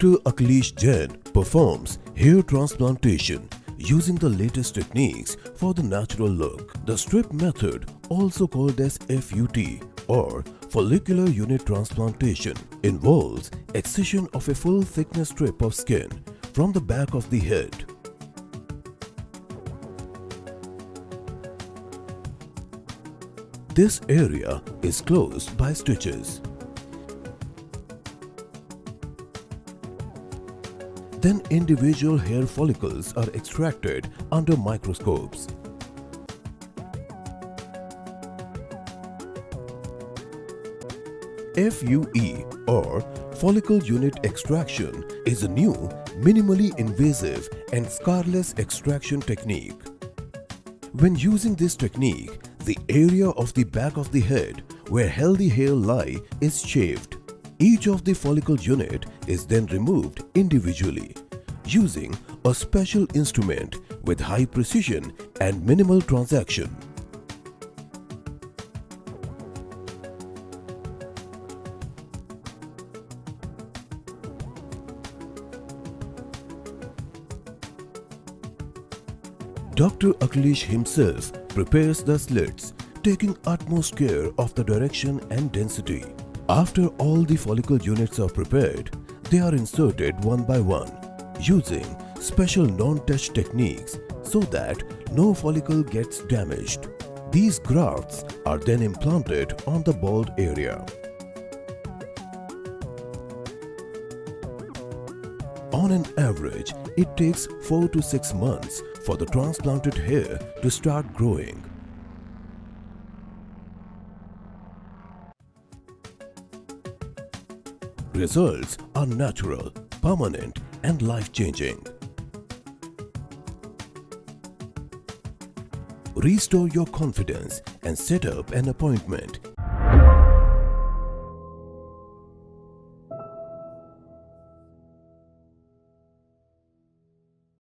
Dr. Akhilesh Jain performs hair transplantation using the latest techniques for the natural look. The strip method, also called as FUT or follicular unit transplantation, involves excision of a full thickness strip of skin from the back of the head. This area is closed by stitches. Then individual hair follicles are extracted under microscopes. FUE or follicle unit extraction is a new, minimally invasive and scarless extraction technique. When using this technique, the area of the back of the head where healthy hair lie is shaved. Each of the follicle unit is then removed individually using a special instrument with high precision and minimal transaction. Dr. Akhilesh himself prepares the slits, taking utmost care of the direction and density. After all the follicle units are prepared, they are inserted one by one using special non-touch techniques so that no follicle gets damaged. These grafts are then implanted on the bald area. On an average, it takes 4 to 6 months for the transplanted hair to start growing. Results are natural, permanent, and life-changing. Restore your confidence and set up an appointment